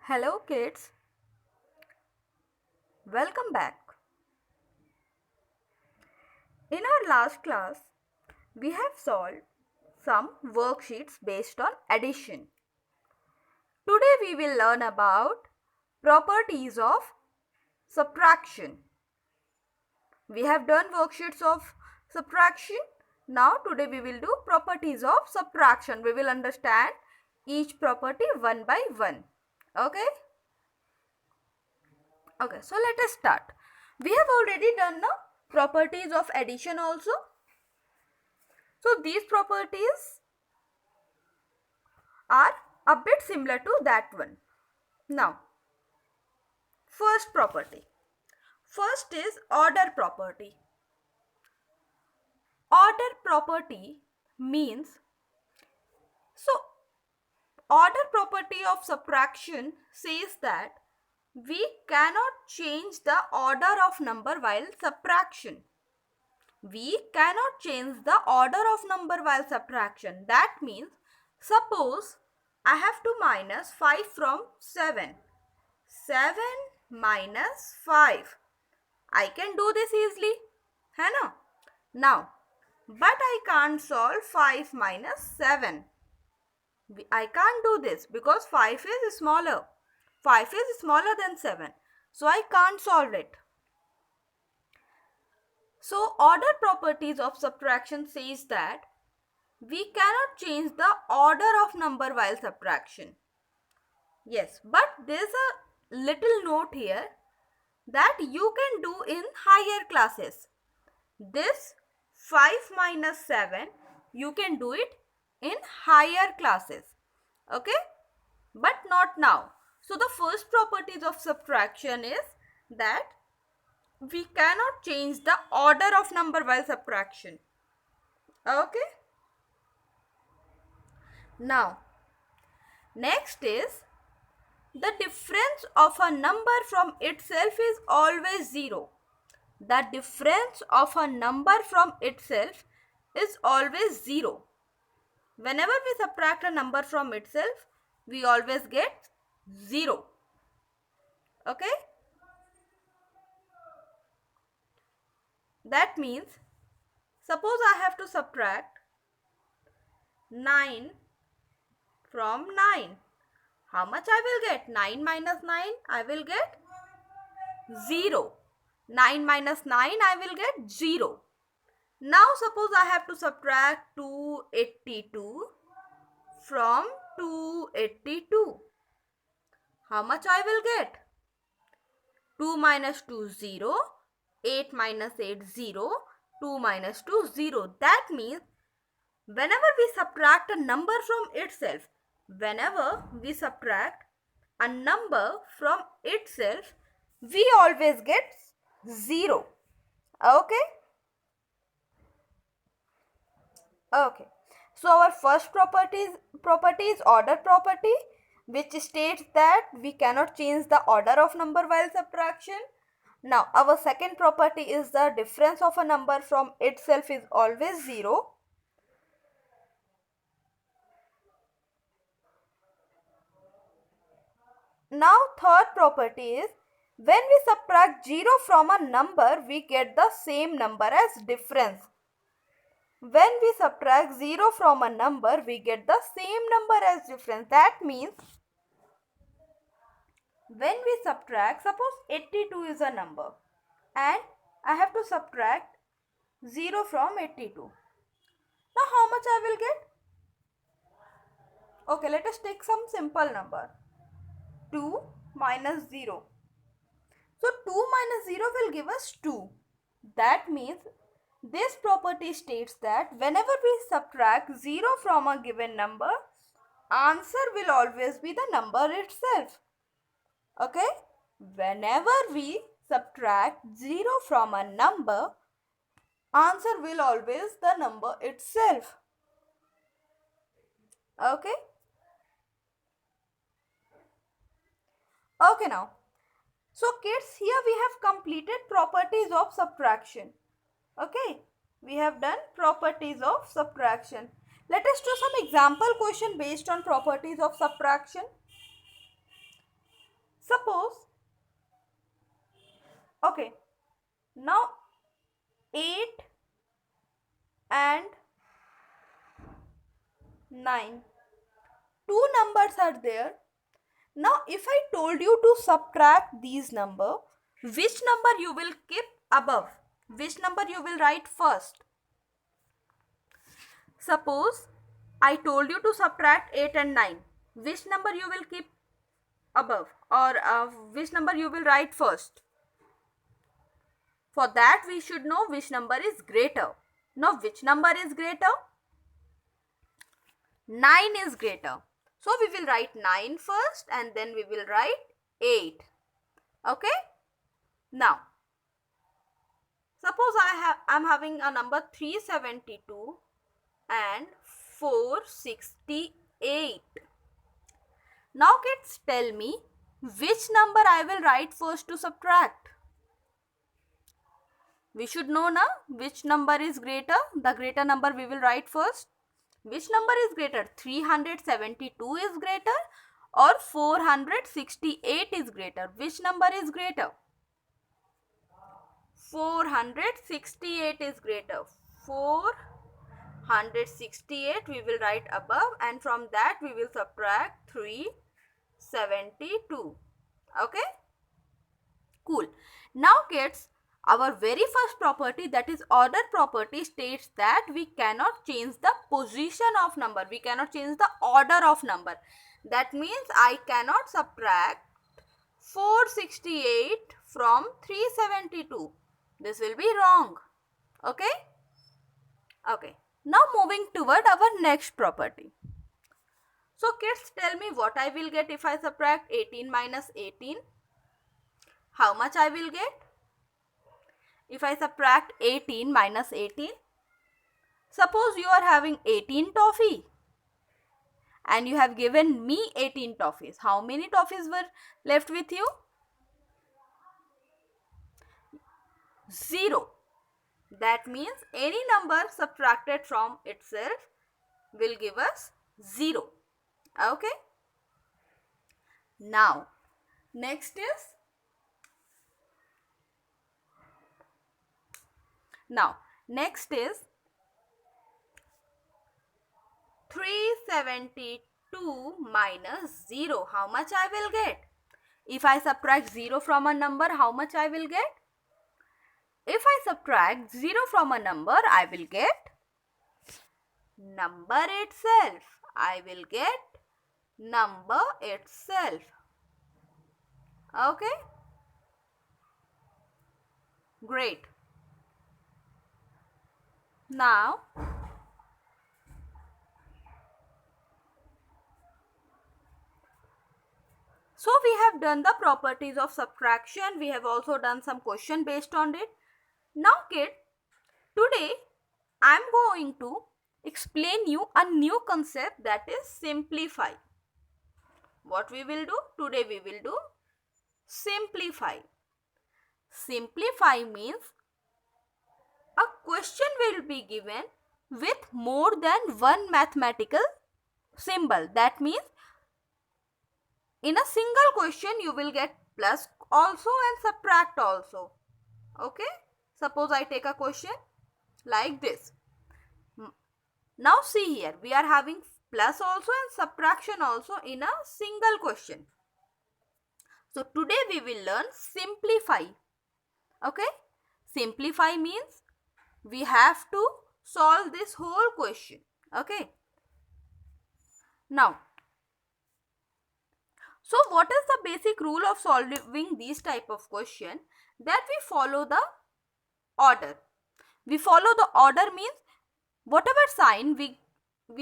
Hello kids, welcome back. In our last class, we have solved some worksheets based on addition. Today we will learn about properties of subtraction. We have done worksheets of subtraction. Now today we will do properties of subtraction. We will understand each property one by one. Okay? Okay, so let us start. We have already done the properties of addition also. So these properties are a bit similar to that one. Now, first property. First is order property. Order property means, so order property of subtraction says that we cannot change the order of number while subtraction. We cannot change the order of number while subtraction. That means, suppose I have to minus 5 from 7. 7 minus 5. I can do this easily. है ना? Now, but I can't solve 5 minus 7. I can't do this because 5 is smaller. 5 is smaller than 7. So I can't solve it. So order properties of subtraction says that we cannot change the order of number while subtraction. Yes, but there's a little note here that you can do in higher classes. This 5 minus 7, you can do it in higher classes. Okay? But not now. So the first properties of subtraction is that we cannot change the order of number while subtraction. Okay? Now, next is the difference of a number from itself is always 0. The difference of a number from itself is always 0. Whenever we subtract a number from itself, we always get 0. Okay? That means, suppose I have to subtract 9 from 9. How much I will get? 9 minus 9, I will get 0. 9 minus 9, I will get 0. Now suppose I have to subtract 282 from 282. How much I will get? 2 minus 2, 0. 8 minus 8, 0. 2 minus 2, 0. That means whenever we subtract a number from itself, we always get 0. Okay? Okay. So our first property is order property, which states that we cannot change the order of number while subtraction. Now our second property is the difference of a number from itself is always 0. Now third property is when we subtract 0 from a number, we get the same number as difference. When we subtract 0 from a number, we get the same number as difference. That means when we subtract, suppose 82 is a number and I have to subtract 0 from 82. Now how much I will get? Okay, let us take some simple number. 2 minus 0. So 2 minus 0 will give us 2. That means this property states that whenever we subtract 0 from a given number, answer will always be the number itself. Okay? Whenever we subtract 0 from a number, answer will always the number itself. Okay? Okay now. So kids, here we have completed properties of subtraction. Okay, we have done properties of subtraction. Let us do some example question based on properties of subtraction. Suppose, okay, now 8 and 9, two numbers are there. Now if I told you to subtract these number, which number you will keep above, which number you will write first? Suppose I told you to subtract 8 and 9, which number you will keep above, or which number you will write first? For that we should know which number is greater. Now which number is greater? 9 is greater. So we will write 9 first and then we will write 8. Okay? Now, suppose I'm having a number 372 and 468. Now kids, tell me which number I will write first to subtract. We should know na which number is greater. The greater number we will write first. Which number is greater? 372 is greater or 468 is greater? Which number is greater? 468 is greater. 468 we will write above, and from that we will subtract 372. Okay? Cool. Now kids, our very first property, that is order property, states that we cannot change the position of number. We cannot change the order of number. That means I cannot subtract 468 from 372. This will be wrong. Okay? Okay. Now moving toward our next property. So kids, tell me what I will get if I subtract 18 minus 18. How much I will get? If I subtract 18 minus 18, suppose you are having 18 toffee and you have given me 18 toffees. How many toffees were left with you? 0. That means any number subtracted from itself will give us 0. Okay? Now, next is, next is 372 minus 0. How much I will get? If I subtract 0 from a number, how much I will get? If I subtract 0 from a number, I will get number itself. I will get number itself. Okay? Great. Now, so we have done the properties of subtraction. We have also done some question based on it. Now kid, today I am going to explain you a new concept, that is simplify. What we will do? Today we will do simplify. Simplify means a question will be given with more than one mathematical symbol. That means in a single question you will get plus also and subtract also. Okay? Suppose I take a question like this. Now see here, we are having plus also and subtraction also in a single question. So today we will learn simplify. Okay? Simplify means we have to solve this whole question. Okay? Now, so what is the basic rule of solving these type of question? That we follow the order. We follow the order means whatever sign we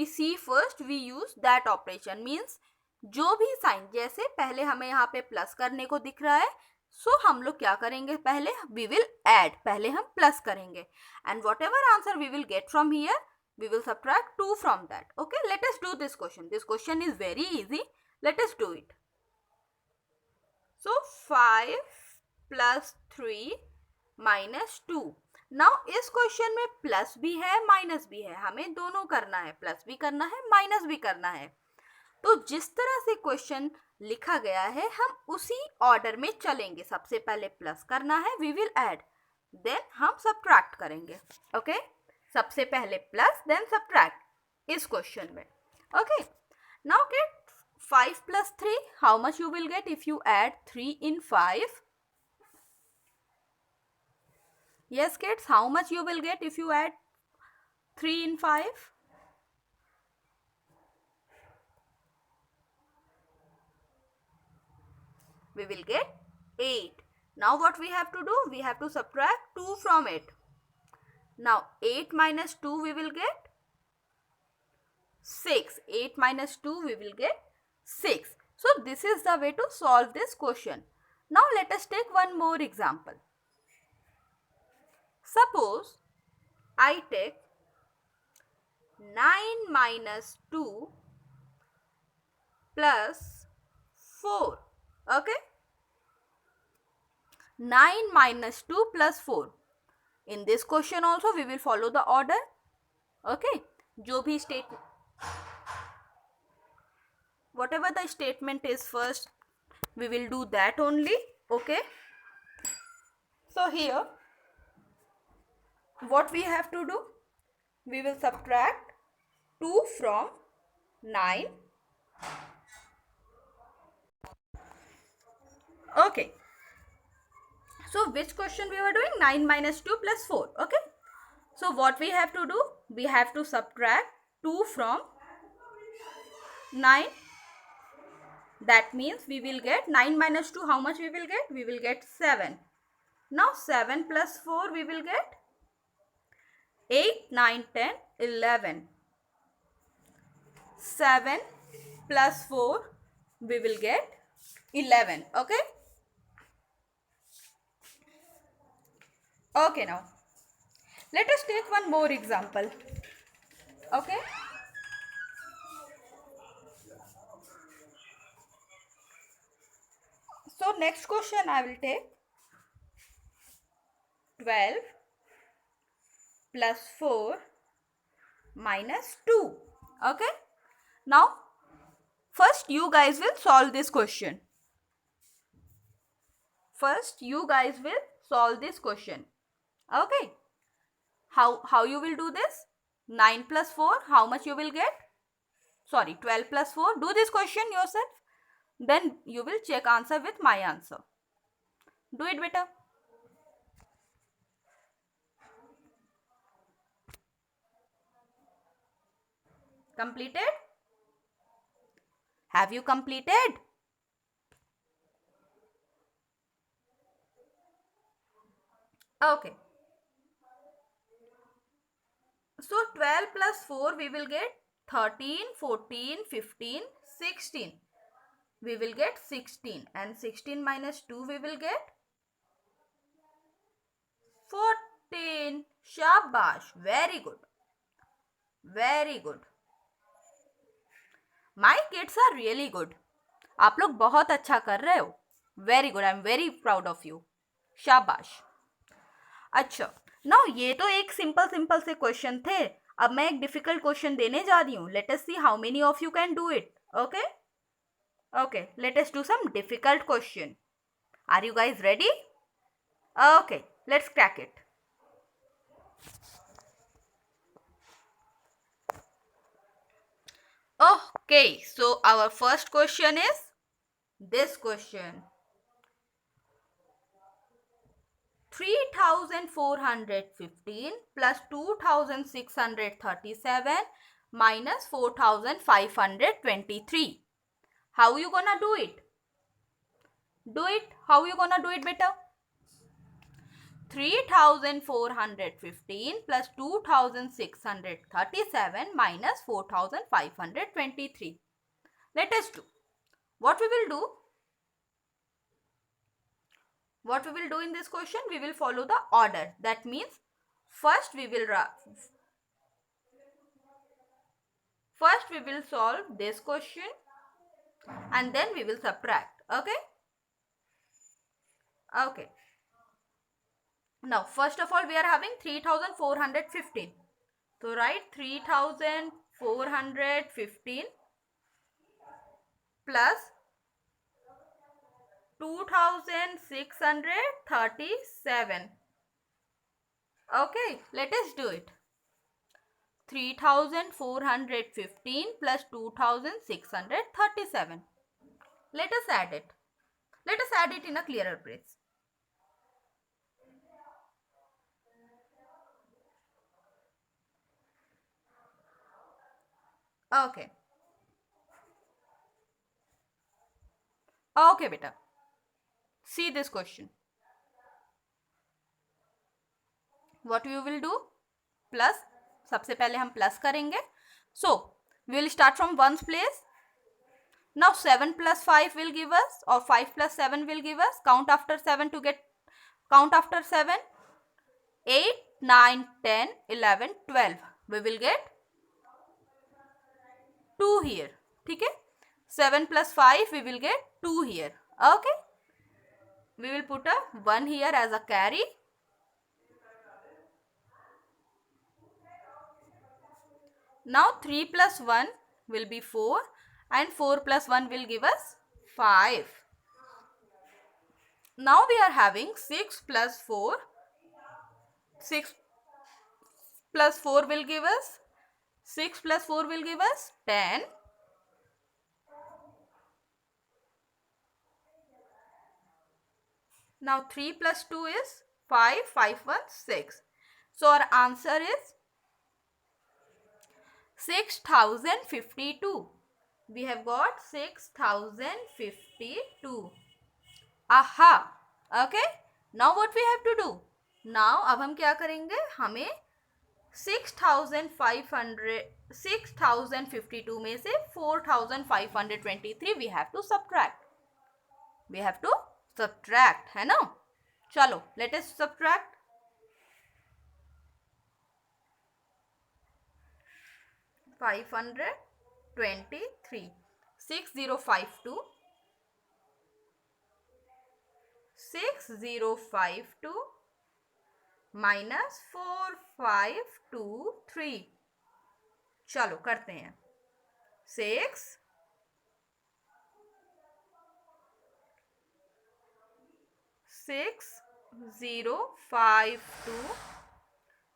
see first, we use that operation. Means जो भी sign, जैसे पहले हमें यहाँ पे plus करने को दिख रहा है, सो हम लोग क्या करेंगे? पहले वी विल ऐड, पहले हम प्लस करेंगे, and whatever answer we will get from here, we will subtract 2 from that. Okay, let us do this question. This question is very easy. Let us do it. So 5 plus 3 minus 2. Now इस question में plus भी है minus भी है, हमें दोनों करना है, प्लस भी करना है माइनस भी करना है. तो जिस तरह से क्वेश्चन लिखा गया है हम उसी ऑर्डर में चलेंगे. सबसे पहले प्लस करना है, वी विल ऐड, देन हम सब्ट्रैक्ट करेंगे. ओके, सबसे पहले प्लस देन सब्ट्रैक्ट इस क्वेश्चन में. Okay, now get 5 plus 3. How much you will get if you add 3 in 5? Yes kids, how much you will get if you add 3 in 5? We will get 8. Now what we have to do? We have to subtract 2 from it. Now 8 minus 2 we will get 6. 8 minus 2 we will get 6. So this is the way to solve this question. Now let us take one more example. Suppose I take 9 minus 2 plus 4. Okay? 9 minus 2 plus 4. In this question also we will follow the order. Okay? जो भी whatever the statement is first, we will do that only. Okay? So here, what we have to do? We will subtract 2 from 9. Okay. So which question we were doing? 9 minus 2 plus 4. Okay. So what we have to do? We have to subtract 2 from 9. That means we will get 9 minus 2. How much we will get? We will get 7. Now 7 plus 4 we will get 8, 9, 10, 11. 7 plus 4 we will get 11. Okay. Okay, now let us take one more example. Okay. So next question I will take 12 plus 4 minus 2. Okay. Now first you guys will solve this question. First you guys will solve this question. Okay. How you will do this? 9 plus 4, how much you will get? Sorry, 12 plus 4. Do this question yourself. Then you will check answer with my answer. Do it better. Completed? Have you completed? Okay. So 12 plus 4 we will get 13, 14, 15, 16. We will get 16 and 16 minus 2 we will get 14. Shabash. Very good. Very good. My kids are really good. आप लोग बहुत अच्छा कर रहे हो. Very good. I am very proud of you. शाबाश. अच्छा, now ये तो एक सिंपल से क्वेश्चन थे. अब मैं एक डिफिकल्ट क्वेश्चन देने जा रही हूँ. Let us see how many of you can do it. Okay okay, let us do some difficult question. Are you guys ready? Okay, let's crack it. Okay, so our first question is this question. 3415 plus 2637 minus 4523. How you gonna do it? Do it. How you gonna do it better? 3415 plus 2637 minus 4523. Let us do. What we will do? What we will do in this question? We will follow the order. That means first we will solve this question and then we will subtract. Okay. Okay. Now first of all we are having 3415. So write 3415 plus 2637. Okay, let us do it. 3415 plus 2637. Let us add it. Let us add it in a clearer place. Okay. Okay, beta. See this question. What we will do? Plus. सबसे पहले हम plus करेंगे. So, we will start from ones place. Now 7 plus 5 will give us, or 5 plus 7 will give us, count after 7 to get, count after 7, 8, 9, 10, 11, 12. We will get 2 here. Okay? 7 plus 5, we will get 2 here. Okay? We will put a 1 here as a carry. Now 3 plus 1 will be 4, and 4 plus 1 will give us 5. Now we are having 6 plus 4. 6 plus 4 will give us, 6 plus 4 will give us 10. Now 3 plus 2 is 5, 5 1, 6. So our answer is 6052. We have got 6052. Aha. Okay. Now what we have to do? Now अब हम क्या करेंगे? हमें 6052 में से 4523 we have to subtract. We have to subtract, है ना? चलो, let us subtract. 523. 6052. 6052 minus 4523. चलो करते हैं. 6 6052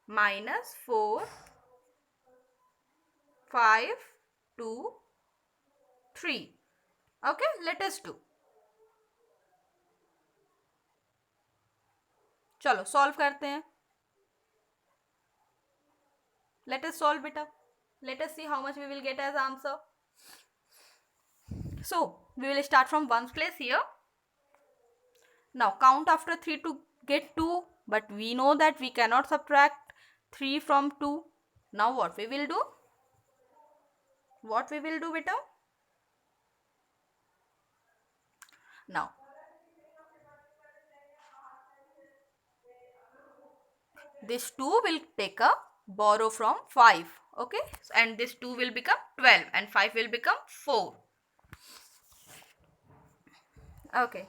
minus 4523. Okay, let us do. चलो सॉल्व करते हैं. Let us solve beta. Let us see how much we will get as answer. So we will start from ones place here. Now count after 3 to get 2, but we know that we cannot subtract 3 from 2. Now what we will do? What we will do beta? Now this 2 will take a borrow from 5. Okay, and this 2 will become 12 and 5 will become 4. Okay.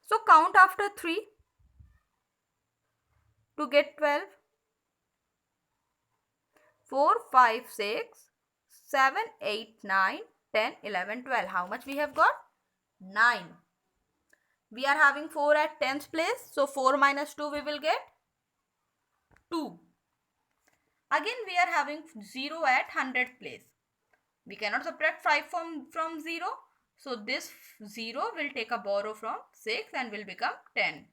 So count after 3 to get 12. 4, 5, 6, 7, 8, 9, 10, 11, 12. How much we have got? 9. We are having 4 at 10th place. So 4 minus 2 we will get 2. Again we are having 0 at 100th place. We cannot subtract 5 from 0. So this 0 will take a borrow from 6 and will become 10.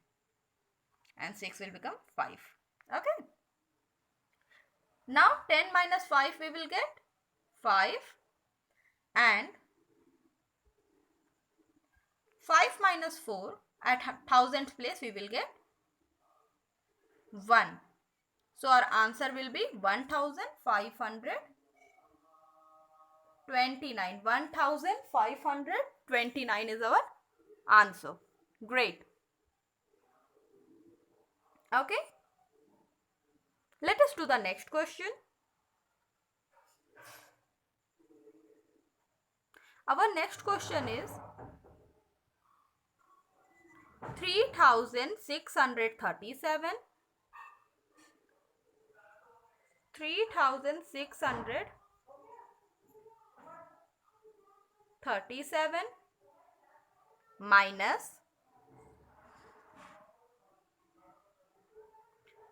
And 6 will become 5. Okay. Now 10 minus 5 we will get 5. And 5 minus 4 at 1000th place we will get 1. So our answer will be 1529. 1529 is our answer. Great. Okay. Let us do the next question. Our next question is 3637. 3637 37 minus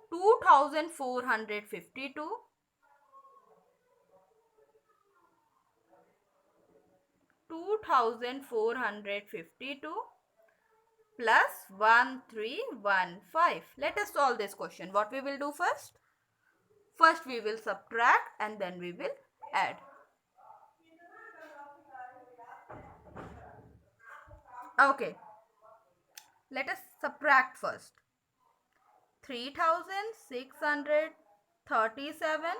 2452 plus 1315. Let us solve this question. What we will do first? First we will subtract and then we will add. Okay. Let us subtract first. 3637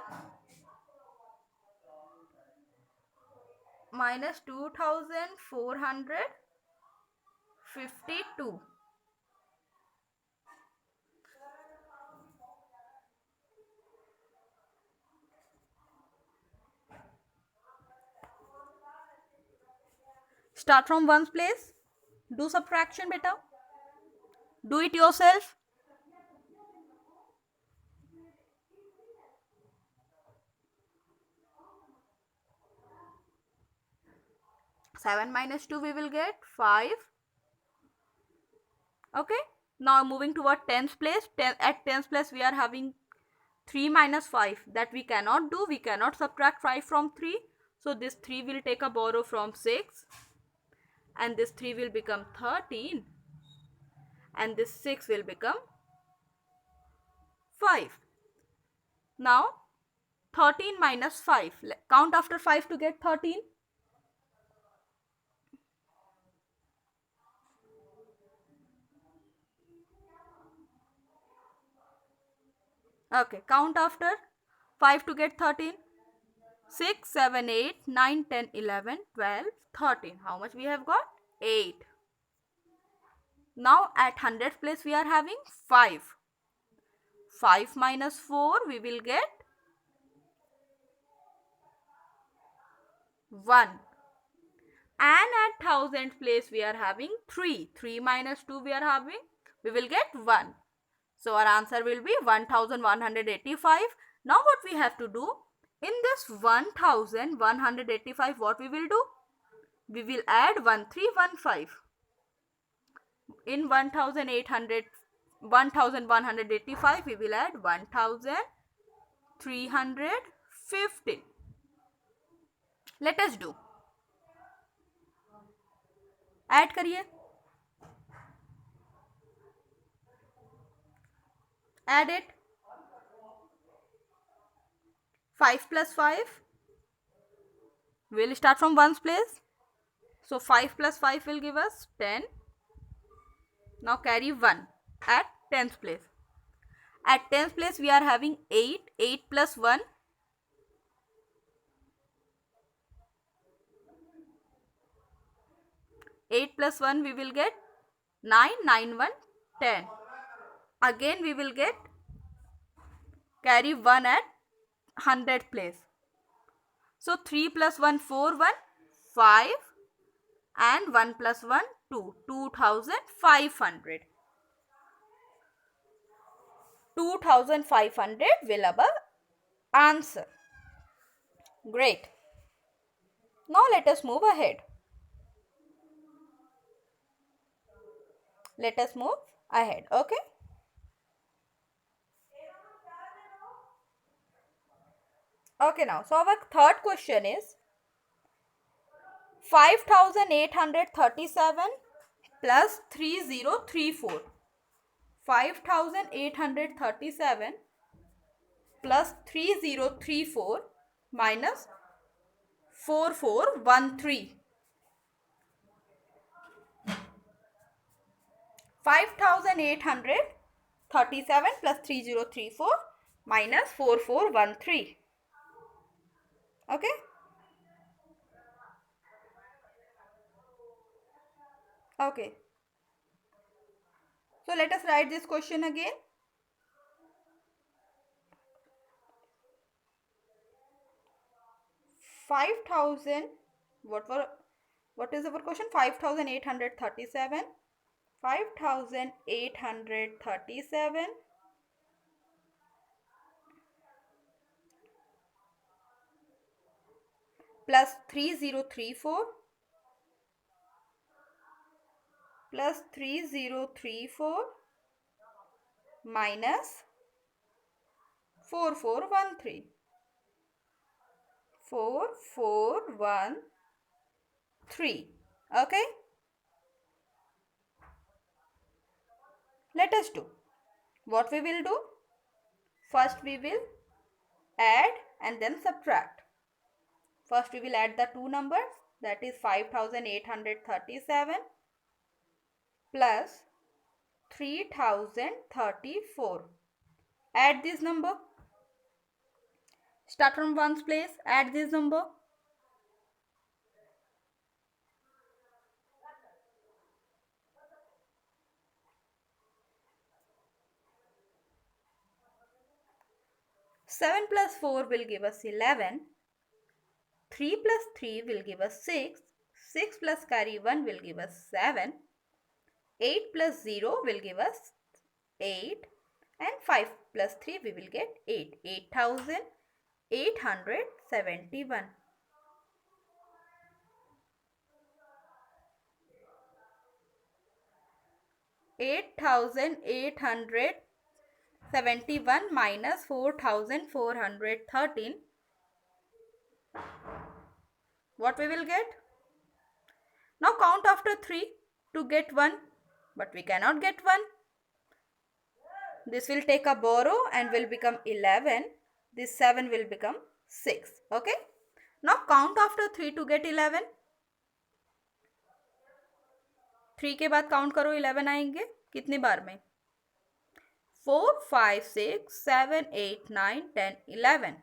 minus 2452. Start from ones place. Do subtraction beta. Do it yourself. Seven minus 2 we will get 5. Okay. Now moving toward tens place. At tens place we are having 3 minus 5. That we cannot do. We cannot subtract 5 from 3. So this 3 will take a borrow from 6. And this 3 will become 13. And this 6 will become 5. Now 13 minus 5. Count after 5 to get 13. Okay, count after 5 to get 13. 6, 7, 8, 9, 10, 11, 12, 13. How much we have got? 8. Now at 100th place we are having 5. 5 minus 4 we will get 1. And at 1000th place we are having 3. 3 minus 2 we are having, we will get 1. So our answer will be 1185. Now what we have to do? In this 1185, what we will do? We will add 1315. In 1185, we will add 1315. Let us do. Add करिए. Add it. 5 plus 5. We will start from ones place. So 5 plus 5 will give us 10. Now carry 1 at 10th place. At 10th place we are having 8. 8 plus 1. 8 plus 1 we will get 9. 9 1 10. Again we will get carry 1 at 100th place. So 3 plus 1 4 1 5 and 1 plus 1 2. 2500. 2500 will be answer. Great. Now let us move ahead. Let us move ahead. Okay. Okay, now so our third question is 5837 plus 3034. 5837 plus 3034 minus 4413. 5837 plus 3034 minus 4413. Okay. Okay. So let us write this question again. 5000. What is our question? 5837. 5837 plus 3034 plus 3034 minus 4413. 4413. Okay? Let us do. What we will do? First we will add and then subtract. First we will add the two numbers, that is 5837 plus 3034. Add this number. Start from ones place. Add this number. 7 plus 4 will give us 11. 3 plus 3 will give us 6. 6 plus carry 1 will give us 7. 8 plus 0 will give us 8. And 5 plus 3 we will get 8. 8871. 8871 minus 4413. What we will get? Now count after 3 to get 1. But we cannot get 1. This will take a borrow and will become 11. This 7 will become 6. Okay. Now count after 3 to get 11. 3 के बाद count करो 11 आएंगे कितनी बार में? 4, 5, 6, 7, 8, 9, 10, 11.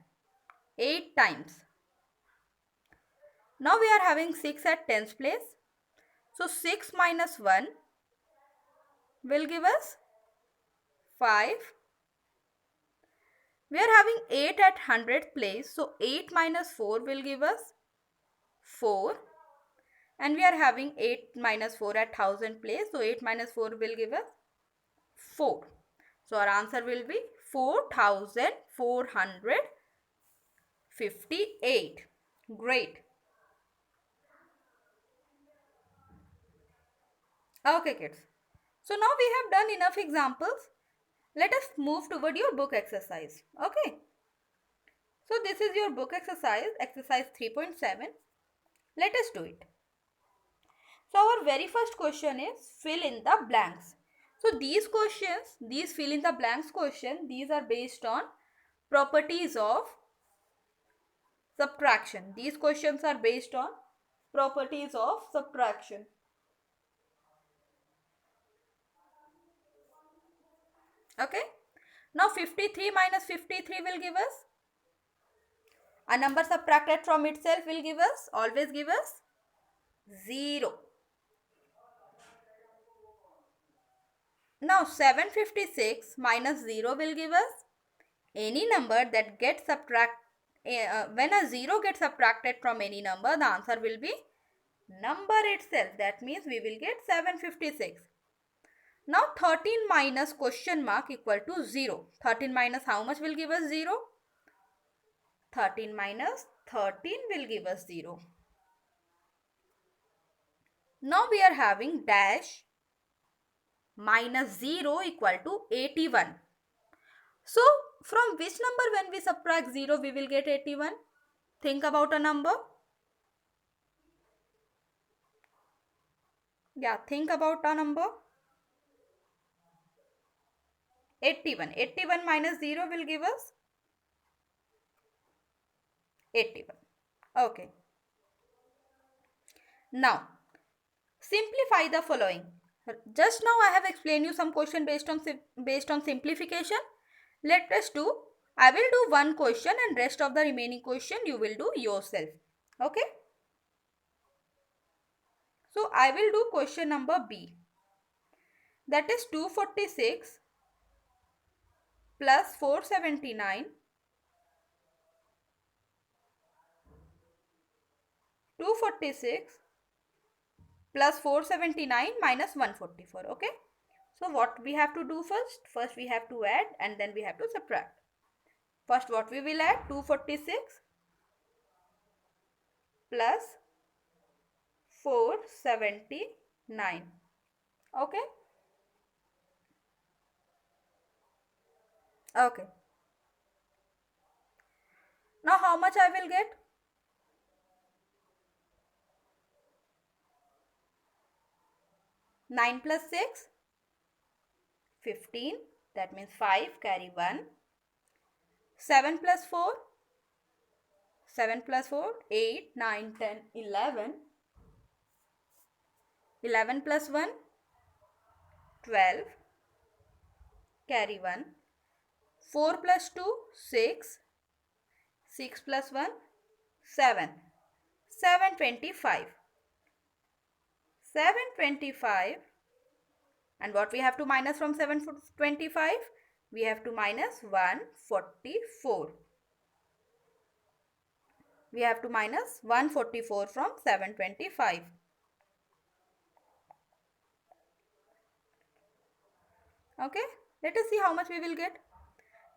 8 times. Now we are having 6 at tens place. So 6 minus 1 will give us 5. We are having 8 at hundredth place. So 8 minus 4 will give us 4. And we are having 8 minus 4 at thousand place. So 8 minus 4 will give us 4. So our answer will be 4458. Great. Okay kids. So now we have done enough examples. Let us move toward your book exercise. Okay. So this is your book exercise 3.7. Let us do it. So our very first question is fill in the blanks. So these questions, these fill in the blanks question, these are based on properties of subtraction. These questions are based on properties of subtraction. Okay. Now 53 minus 53 will give us, a number subtracted from itself will give us, always give us 0. Now 756 minus 0 will give us any number that gets subtracted. When a 0 gets subtracted from any number, the answer will be number itself. That means we will get 756. Now 13 minus question mark equal to 0. 13 minus how much will give us 0? 13 minus 13 will give us 0. Now we are having dash minus 0 equal to 81. So from which number when we subtract 0 we will get 81? Think about a number. Yeah, think about a number. 81. 81 minus 0 will give us 81. Okay. Now, simplify the following. Just now I have explained you some question based on simplification. Let us do. I will do one question and rest of the remaining question you will do yourself. Okay. So I will do question number B. That is 246 plus 479 246 plus 479 minus 144. Okay. So what we have to do first? First we have to add and then we have to subtract. First what we will add? 246 plus 479. Okay. Okay. Now how much I will get? 9 plus 6, 15. That means 5, carry 1. 7 plus 4, 7 plus 4, 8, 9, 10, 11. 11 plus 1, 12, carry 1. 4 plus 2, 6. 6 plus 1, 7. 725. 725. And what we have to minus from 725? We have to minus 144. We have to minus 144 from 725. Okay, let us see how much we will get.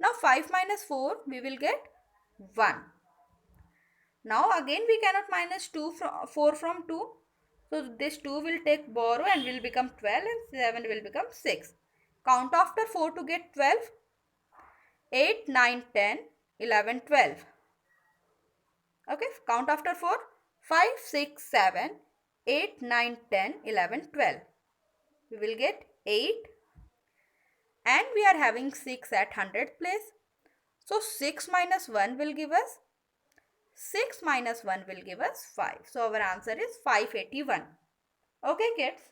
Now 5 minus 4, we will get 1. Now again we cannot minus 4 from 2. So this 2 will take borrow and will become 12 and 7 will become 6. Count after 4 to get 12. 8, 9, 10, 11, 12. Okay, count after 4. 5, 6, 7, 8, 9, 10, 11, 12. We will get 8 and we are having 6 at 100th place. So 6 minus 1 will give us 6 minus 1 will give us 5. So our answer is 581. Okay kids.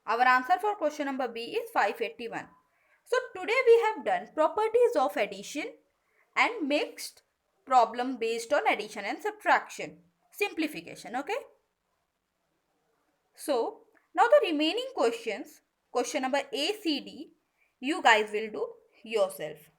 Our answer for question number B is 581. So today we have done properties of addition and mixed problem based on addition and subtraction. Simplification, okay? So now the remaining questions, question number A, C, D, you guys will do yourself.